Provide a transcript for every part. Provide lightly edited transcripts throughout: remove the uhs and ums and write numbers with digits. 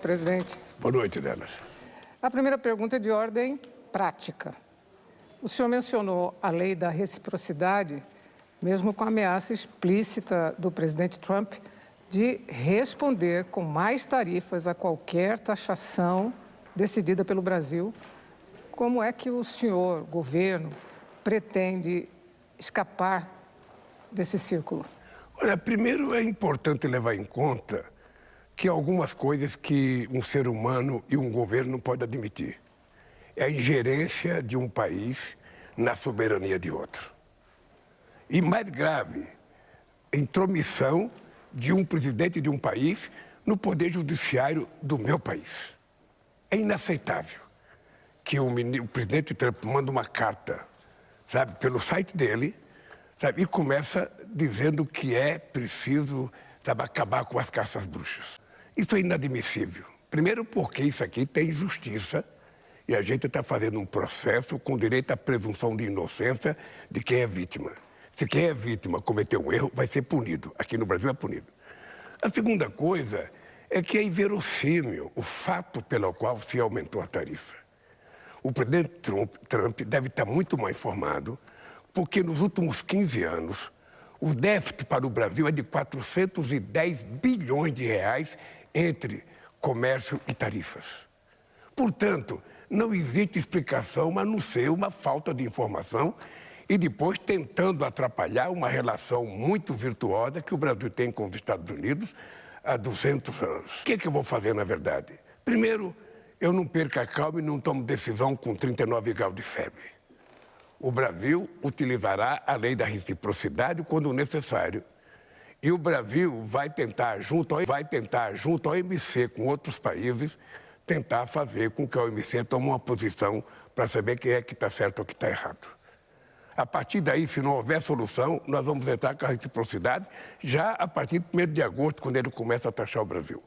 Presidente. Boa noite, Delas. A primeira pergunta é de ordem prática. O senhor mencionou a lei da reciprocidade, mesmo com a ameaça explícita do presidente Trump de responder com mais tarifas a qualquer taxação decidida pelo Brasil. Como é que o senhor, governo, pretende escapar desse círculo? Olha, primeiro é importante levar em conta que há algumas coisas que um ser humano e um governo não podem admitir. É a ingerência de um país na soberania de outro. E mais grave, a intromissão de um presidente de um país no poder judiciário do meu país. É inaceitável que o presidente Trump manda uma carta, sabe, pelo site dele, sabe, e começa dizendo que é preciso, sabe, acabar com as caças bruxas. Isso é inadmissível. Primeiro porque isso aqui tem justiça e a gente está fazendo um processo com direito à presunção de inocência de quem é vítima. Se quem é vítima cometeu um erro, vai ser punido. Aqui no Brasil é punido. A segunda coisa é que é inverossímil o fato pelo qual se aumentou a tarifa. O presidente Trump deve estar muito mal informado, porque nos últimos 15 anos, o déficit para o Brasil é de 410 bilhões de reais entre comércio e tarifas. Portanto, não existe explicação a não ser uma falta de informação e depois tentando atrapalhar uma relação muito virtuosa que o Brasil tem com os Estados Unidos há 200 anos. O que é que eu vou fazer, na verdade? Primeiro, eu não perco a calma e não tomo decisão com 39 graus de febre. O Brasil utilizará a lei da reciprocidade quando necessário. E o Brasil vai tentar, junto ao OMC com outros países, tentar fazer com que a OMC tome uma posição para saber quem é que está certo ou que está errado. A partir daí, se não houver solução, nós vamos entrar com a reciprocidade já a partir do 1º de agosto, quando ele começa a taxar o Brasil.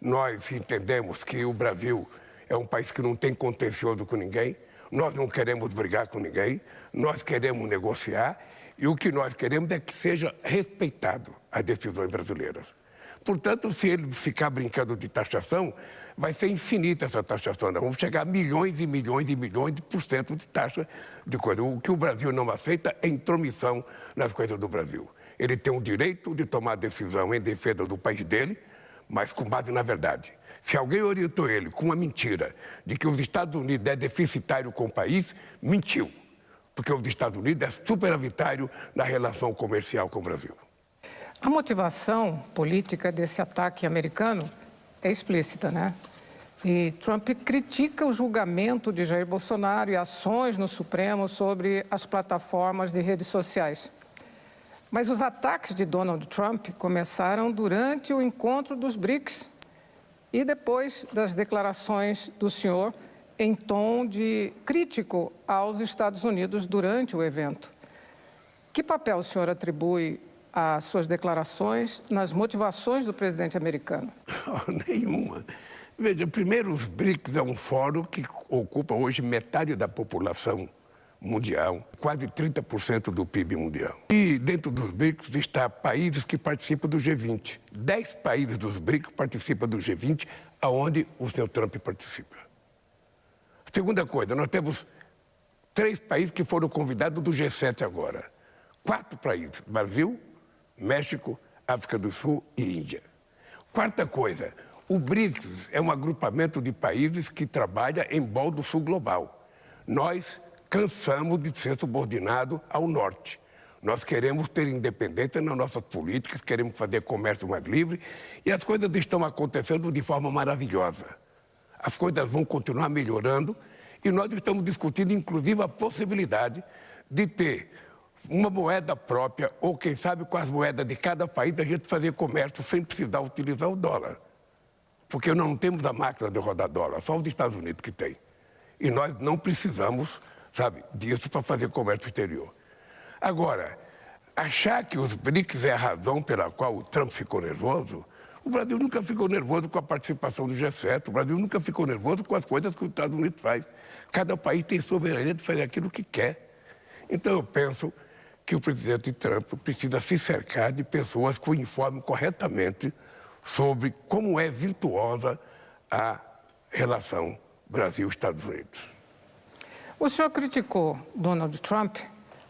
Nós entendemos que o Brasil é um país que não tem contencioso com ninguém, nós não queremos brigar com ninguém, nós queremos negociar e o que nós queremos é que seja respeitado as decisões brasileiras. Portanto, se ele ficar brincando de taxação, vai ser infinita essa taxação. Nós vamos chegar a milhões e milhões e milhões de % de taxa de coisa. O que o Brasil não aceita é intromissão nas coisas do Brasil. Ele tem o direito de tomar decisão em defesa do país dele, mas com base na verdade. Se alguém orientou ele com uma mentira de que os Estados Unidos é deficitário com o país, mentiu. Porque os Estados Unidos é superavitário na relação comercial com o Brasil. A motivação política desse ataque americano é explícita, né? E Trump critica o julgamento de Jair Bolsonaro e ações no Supremo sobre as plataformas de redes sociais. Mas os ataques de Donald Trump começaram durante o encontro dos BRICS e depois das declarações do senhor em tom de crítico aos Estados Unidos durante o evento. Que papel o senhor atribui às suas declarações nas motivações do presidente americano? Nenhuma. Veja, primeiro, os BRICS é um fórum que ocupa hoje metade da população mundial, quase 30% do PIB mundial. E dentro dos BRICS está países que participam do G20. 10 países dos BRICS participam do G20, aonde o senhor Trump participa. Segunda coisa, nós temos 3 países que foram convidados do G7 agora. 4 países, Brasil, México, África do Sul e Índia. Quarta coisa, o BRICS é um agrupamento de países que trabalha em prol do sul global. Nós cansamos de ser subordinados ao norte. Nós queremos ter independência nas nossas políticas, queremos fazer comércio mais livre e as coisas estão acontecendo de forma maravilhosa. As coisas vão continuar melhorando e nós estamos discutindo, inclusive, a possibilidade de ter uma moeda própria ou, quem sabe, com as moedas de cada país, a gente fazer comércio sem precisar utilizar o dólar. Porque nós não temos a máquina de rodar dólar, só os Estados Unidos que tem. E nós não precisamos, sabe, disso para fazer comércio exterior. Agora, achar que os BRICS é a razão pela qual o Trump ficou nervoso, o Brasil nunca ficou nervoso com a participação do G7, o Brasil nunca ficou nervoso com as coisas que os Estados Unidos faz. Cada país tem soberania de fazer aquilo que quer. Então eu penso que o presidente Trump precisa se cercar de pessoas que o informem corretamente sobre como é virtuosa a relação Brasil-Estados Unidos. O senhor criticou Donald Trump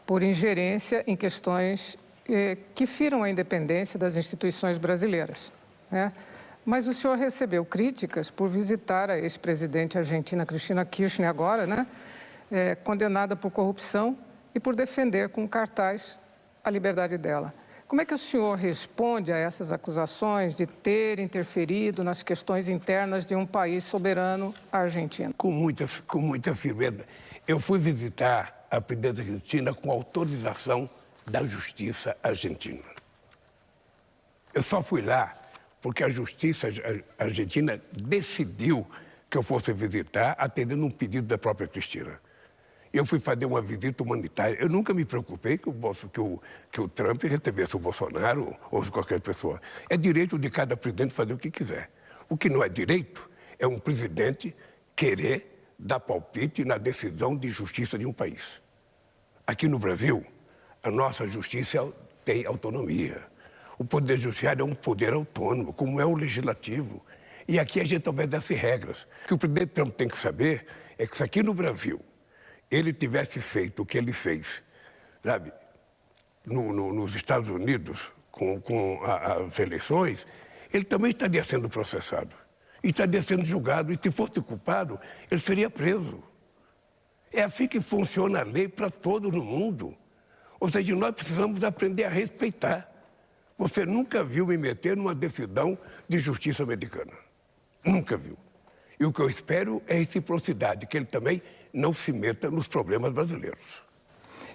por ingerência em questões que firam a independência das instituições brasileiras, né? Mas o senhor recebeu críticas por visitar a ex-presidente argentina Cristina Kirchner agora, né? Condenada por corrupção e por defender com cartaz a liberdade dela. Como é que o senhor responde a essas acusações de ter interferido nas questões internas de um país soberano, a Argentina? Com muita firmeza. Eu fui visitar a presidenta Cristina com autorização da Justiça Argentina. Eu só fui lá porque a Justiça Argentina decidiu que eu fosse visitar, atendendo um pedido da própria Cristina. Eu fui fazer uma visita humanitária. Eu nunca me preocupei que o Trump recebesse o Bolsonaro ou qualquer pessoa. É direito de cada presidente fazer o que quiser. O que não é direito é um presidente querer dar palpite na decisão de justiça de um país. Aqui no Brasil, a nossa justiça tem autonomia. O Poder Judiciário é um poder autônomo, como é o Legislativo. E aqui a gente obedece regras. O que o presidente Trump tem que saber é que se aqui no Brasil ele tivesse feito o que ele fez, sabe, nos Estados Unidos, com as eleições, ele também estaria sendo processado. E estaria sendo julgado. E se fosse culpado, ele seria preso. É assim que funciona a lei para todo no mundo. Ou seja, nós precisamos aprender a respeitar. Você nunca viu me meter numa decisão de justiça americana. Nunca viu. E o que eu espero é reciprocidade, que ele também não se meta nos problemas brasileiros.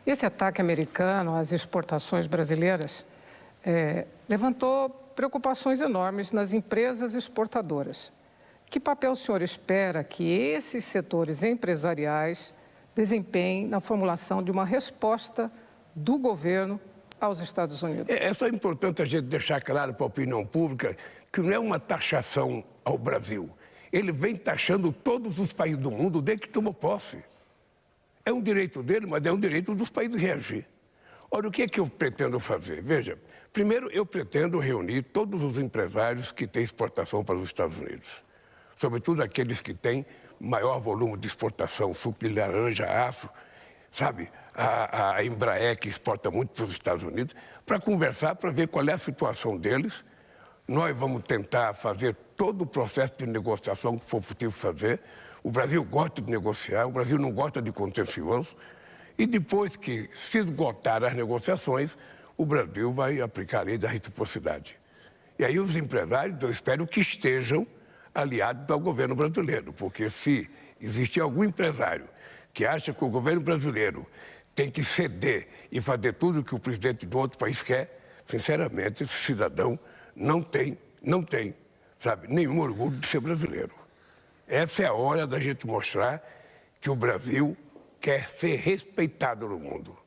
Esse ataque americano às exportações brasileiras levantou preocupações enormes nas empresas exportadoras. Que papel o senhor espera que esses setores empresariais desempenhem na formulação de uma resposta do governo aos Estados Unidos? É só importante a gente deixar claro para a opinião pública que não é uma taxação ao Brasil. Ele vem taxando todos os países do mundo desde que tomou posse. É um direito dele, mas é um direito dos países reagir. Ora, o que é que eu pretendo fazer? Veja, primeiro eu pretendo reunir todos os empresários que têm exportação para os Estados Unidos. Sobretudo aqueles que têm maior volume de exportação, suco de laranja, aço, sabe? A Embraer, que exporta muito para os Estados Unidos, para conversar, para ver qual é a situação deles. Nós vamos tentar fazer todo o processo de negociação que for possível fazer. O Brasil gosta de negociar, o Brasil não gosta de contencioso. E depois que se esgotar as negociações, o Brasil vai aplicar a lei da reciprocidade. E aí os empresários, eu espero que estejam aliados ao governo brasileiro, porque se existir algum empresário que acha que o governo brasileiro tem que ceder e fazer tudo o que o presidente de outro país quer, sinceramente, esse cidadão não tem, sabe, nenhum orgulho de ser brasileiro. Essa é a hora da gente mostrar que o Brasil quer ser respeitado no mundo.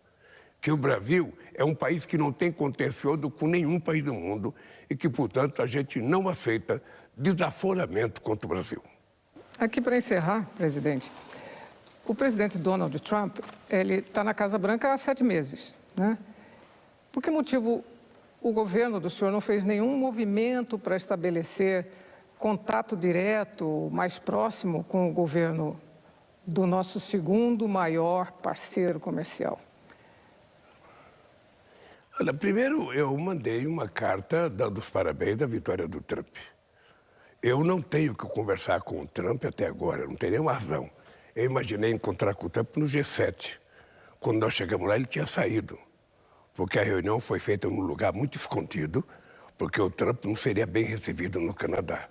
Que o Brasil é um país que não tem contencioso com nenhum país do mundo e que, portanto, a gente não aceita desaforamento contra o Brasil. Aqui para encerrar, presidente, o presidente Donald Trump, ele está na Casa Branca há 7 meses, né? Por que motivo o governo do senhor não fez nenhum movimento para estabelecer contato direto, mais próximo com o governo do nosso segundo maior parceiro comercial? Olha, primeiro eu mandei uma carta dando os parabéns da vitória do Trump. Eu não tenho que conversar com o Trump até agora, não tenho nenhuma razão. Eu imaginei encontrar com o Trump no G7. Quando nós chegamos lá, ele tinha saído, porque a reunião foi feita num lugar muito escondido, porque o Trump não seria bem recebido no Canadá.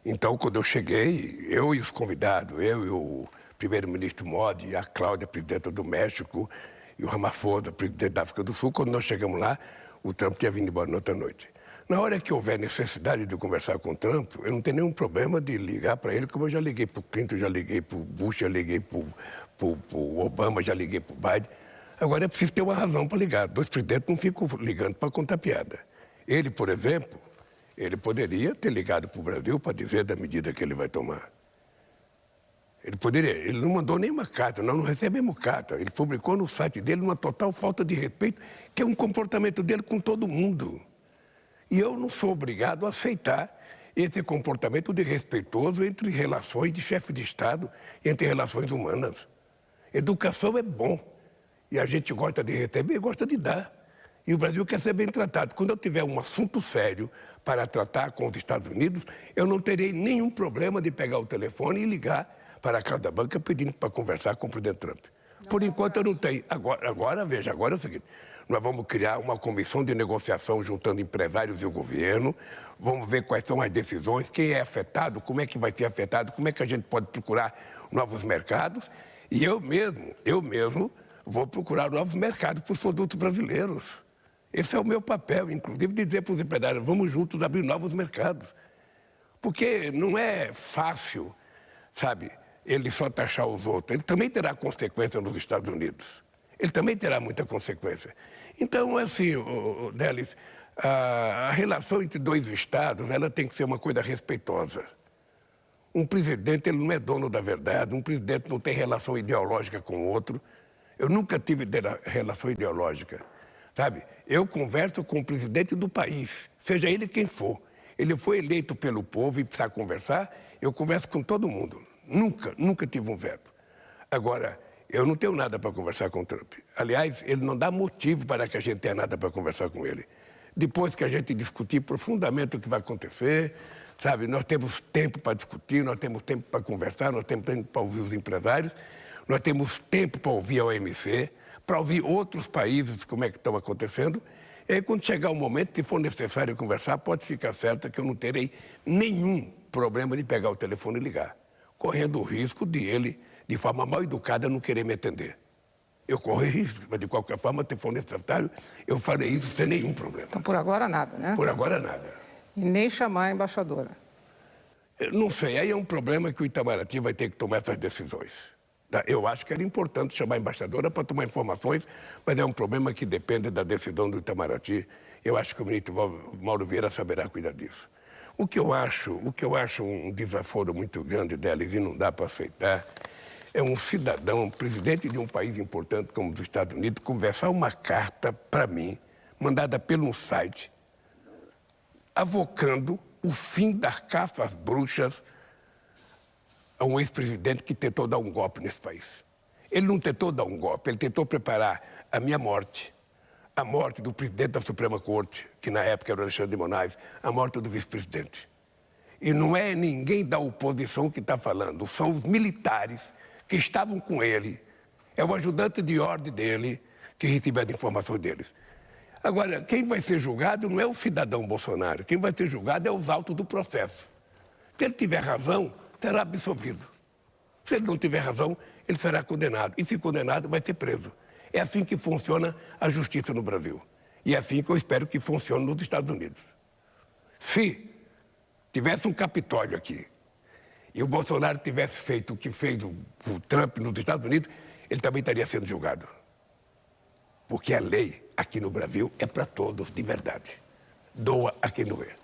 Então, quando eu cheguei, eu e os convidados, eu e o primeiro-ministro Modi, a Cláudia, presidenta do México, e o Ramaphosa, presidente da África do Sul, quando nós chegamos lá, o Trump tinha vindo embora na outra noite. Na hora que houver necessidade de conversar com o Trump, eu não tenho nenhum problema de ligar para ele, como eu já liguei para o Clinton, já liguei para o Bush, já liguei para o Obama, já liguei para o Biden. Agora é preciso ter uma razão para ligar. 2 presidentes não ficam ligando para contar piada. Ele, por exemplo, ele poderia ter ligado para o Brasil para dizer da medida que ele vai tomar. Ele não mandou nenhuma carta, nós não recebemos carta. Ele publicou no site dele uma total falta de respeito, que é um comportamento dele com todo mundo. E eu não sou obrigado a aceitar esse comportamento desrespeitoso entre relações de chefe de Estado, entre relações humanas. Educação é bom. E a gente gosta de receber e gosta de dar. E o Brasil quer ser bem tratado. Quando eu tiver um assunto sério para tratar com os Estados Unidos, eu não terei nenhum problema de pegar o telefone e ligar para a Casa Branca pedindo para conversar com o presidente Trump. Por enquanto eu não tenho. Agora, veja, agora é o seguinte, nós vamos criar uma comissão de negociação juntando empresários e o governo, vamos ver quais são as decisões, quem é afetado, como é que vai ser afetado, como é que a gente pode procurar novos mercados. E eu mesmo vou procurar novos mercados para os produtos brasileiros. Esse é o meu papel, inclusive, de dizer para os empresários, vamos juntos abrir novos mercados. Porque não é fácil, sabe, ele só taxar os outros. Ele também terá consequência nos Estados Unidos. Ele também terá muita consequência. Então, assim, Délis, a relação entre dois estados, ela tem que ser uma coisa respeitosa. Um presidente, ele não é dono da verdade, um presidente não tem relação ideológica com o outro. Eu nunca tive relação ideológica, sabe? Eu converso com o presidente do país, seja ele quem for. Ele foi eleito pelo povo e precisa conversar, eu converso com todo mundo. Nunca tive um veto. Agora, eu não tenho nada para conversar com o Trump. Aliás, ele não dá motivo para que a gente tenha nada para conversar com ele. Depois que a gente discutir profundamente o que vai acontecer, sabe, nós temos tempo para discutir, nós temos tempo para conversar, nós temos tempo para ouvir os empresários, nós temos tempo para ouvir a OMC, para ouvir outros países como é que estão acontecendo. E aí, quando chegar o momento, se for necessário conversar, pode ficar certa que eu não terei nenhum problema de pegar o telefone e ligar, correndo o risco de ele, de forma mal educada, não querer me atender. Eu corro risco, mas de qualquer forma, se for necessário, eu farei isso sem nenhum problema. Então, por agora, nada, né? Por agora, nada. E nem chamar a embaixadora. Eu não sei, aí é um problema que o Itamaraty vai ter que tomar essas decisões. Eu acho que era importante chamar a embaixadora para tomar informações, mas é um problema que depende da decisão do Itamaraty. Eu acho que o ministro Mauro Vieira saberá cuidar disso. O que eu acho um desaforo muito grande dela e não dá para aceitar, é um cidadão, presidente de um país importante como os Estados Unidos, conversar uma carta para mim, mandada pelo site, avocando o fim das caças às bruxas a um ex-presidente que tentou dar um golpe nesse país. Ele não tentou dar um golpe, ele tentou preparar a minha morte, a morte do presidente da Suprema Corte, que na época era o Alexandre de Moraes, a morte do vice-presidente. E não é ninguém da oposição que está falando, são os militares que estavam com ele, é o ajudante de ordem dele que recebeu as informações deles. Agora, quem vai ser julgado não é o cidadão Bolsonaro, quem vai ser julgado é os autos do processo. Se ele tiver razão, será absolvido. Se ele não tiver razão, ele será condenado. E se condenado, vai ser preso. É assim que funciona a justiça no Brasil. E é assim que eu espero que funcione nos Estados Unidos. Se tivesse um Capitólio aqui e o Bolsonaro tivesse feito o que fez o Trump nos Estados Unidos, ele também estaria sendo julgado. Porque a lei aqui no Brasil é para todos, de verdade. Doa a quem doer.